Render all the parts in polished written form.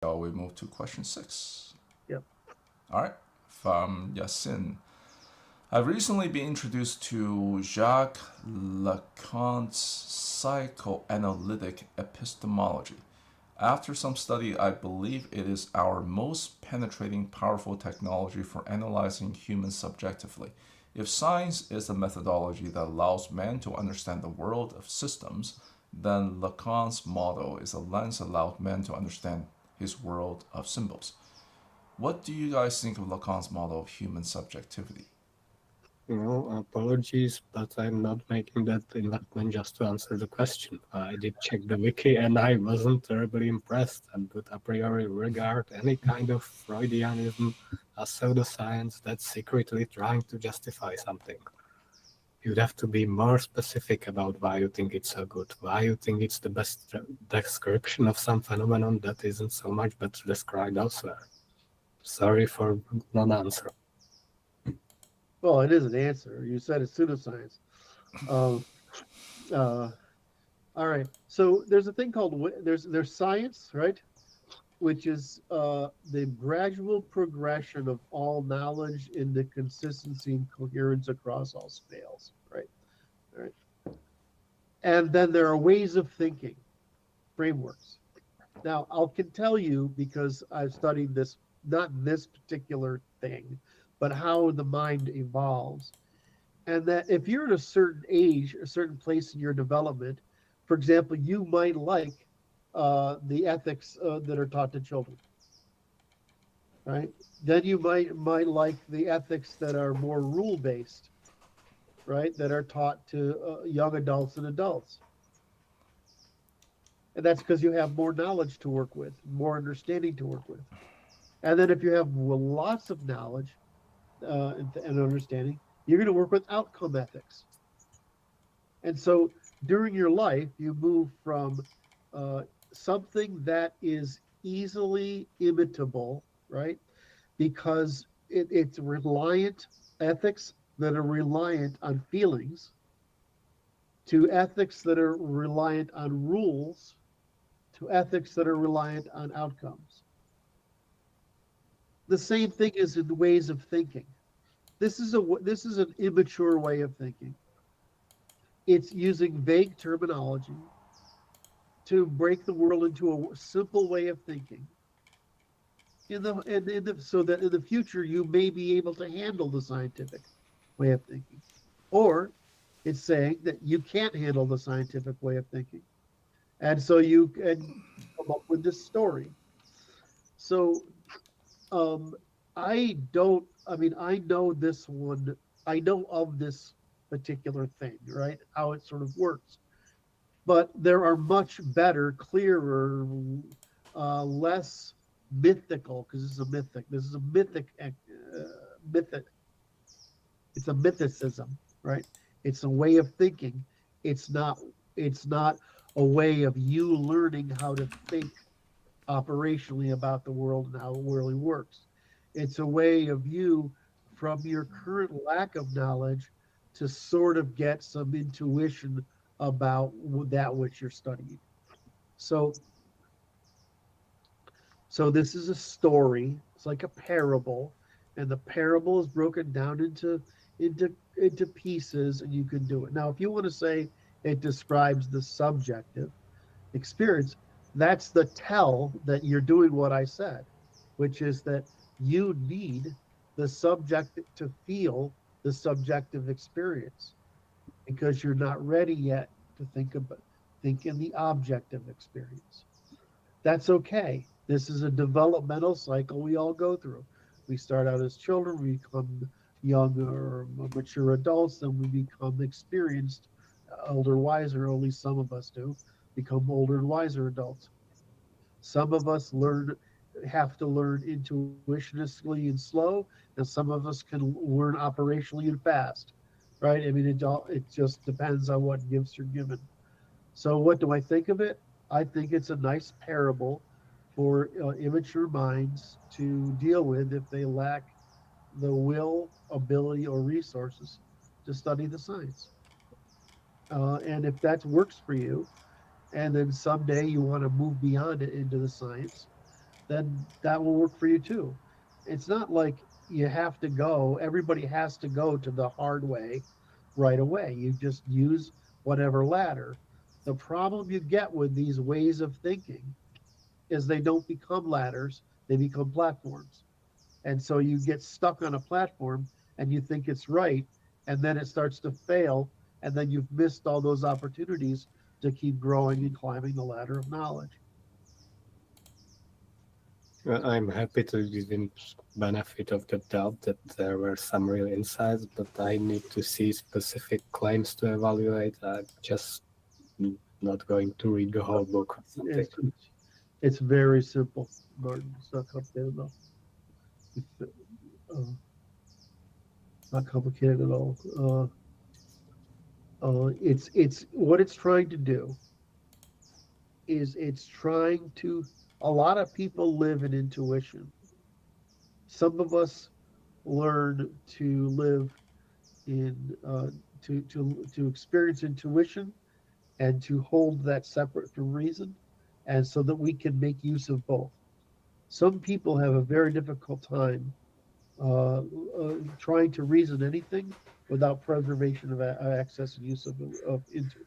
shall we move to question 6? Yep. All right, from Yasin. I've recently been introduced to Jacque Lacan's psychoanalytic epistemology. After some study, I believe it is our most penetrating, powerful technology for analyzing humans subjectively. If science is a methodology that allows man to understand the world of systems, then Lacan's model is a lens that allows man to understand his world of symbols. What do you guys think of Lacan's model of human subjectivity? Apologies, but I'm not making that investment just to answer the question. I did check the wiki and I wasn't terribly impressed and would a priori regard any kind of Freudianism as pseudoscience that's secretly trying to justify something. You'd have to be more specific about why you think it's so good, why you think it's the best description of some phenomenon that isn't so much better described elsewhere. Sorry for non-answer. Well, it is an answer. You said it's pseudoscience. All right. So there's a thing called there's science, right? Which is the gradual progression of all knowledge into consistency and coherence across all scales, right? All right. And then there are ways of thinking, frameworks. Now, can tell you, because I've studied this, not this particular thing, but how the mind evolves. And that if you're at a certain age, a certain place in your development, for example, you might like the ethics that are taught to children, right? Then you might like the ethics that are more rule-based, right? That are taught to young adults and adults. And that's because you have more knowledge to work with, more understanding to work with. And then if you have lots of knowledge, and understanding, you're going to work with outcome ethics. And so during your life, you move from something that is easily imitable, right? Because it's reliant ethics that are reliant on feelings, to ethics that are reliant on rules, to ethics that are reliant on outcomes. The same thing is in the ways of thinking. This is an immature way of thinking. It's using vague terminology to break the world into a simple way of thinking. So that in the future you may be able to handle the scientific way of thinking. Or it's saying that you can't handle the scientific way of thinking. And so you can come up with this story. So I know this one, I know of this particular thing, right? How it sort of works. But there are much better, clearer, less mythical, because this is a mythic, it's a mythicism, right? It's a way of thinking. It's not a way of you learning how to think operationally about the world and how it really works. It's a way of you, from your current lack of knowledge, to sort of get some intuition about that which you're studying. So this is a story. It's like a parable, and the parable is broken down into pieces, and you can do it. Now, if you want to say it describes the subjective experience, that's the tell that you're doing what I said, which is that you need the subject to feel the subjective experience, because you're not ready yet to think in the objective experience. That's okay. This is a developmental cycle we all go through. We start out as children, we become young or mature adults, then we become experienced, older, wiser, or at least some of us do, become older and wiser adults. Some of us have to learn intuitionally and slow, and some of us can learn operationally and fast, right? I mean, it just depends on what gifts you're given. So what do I think of it? I think it's a nice parable for immature minds to deal with if they lack the will, ability, or resources to study the science. And if that works for you, and then someday you want to move beyond it into the science, then that will work for you too. It's not like you have to go, everybody has to go to the hard way right away. You just use whatever ladder. The problem you get with these ways of thinking is they don't become ladders, they become platforms. And so you get stuck on a platform and you think it's right, and then it starts to fail, and then you've missed all those opportunities to keep growing and climbing the ladder of knowledge. Well, I'm happy to give him benefit of the doubt that there were some real insights, but I need to see specific claims to evaluate. I'm just not going to read the whole book. It's very simple, Martin. It's not complicated enough. Not complicated at all. It's what it's trying to do is it's trying to. A lot of people live in intuition. Some of us learn to live in to experience intuition and to hold that separate from reason, and so that we can make use of both. Some people have a very difficult time trying to reason anything without preservation of access and use of intuition.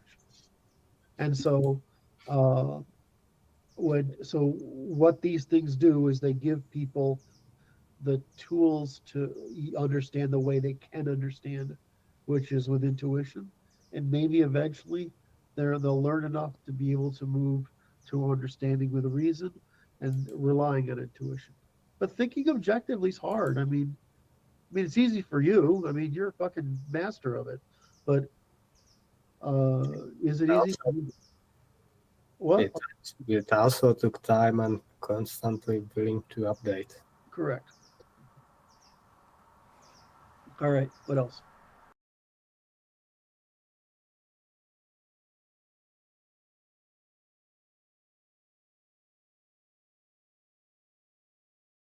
And so, what these things do is they give people the tools to understand the way they can understand, which is with intuition, and maybe eventually they'll learn enough to be able to move to understanding with reason and relying on intuition. But thinking objectively is hard. I mean, it's easy for you. I mean, you're a fucking master of it. But is it easy for you? What? It also took time and constantly willing to update. Correct. All right. What else?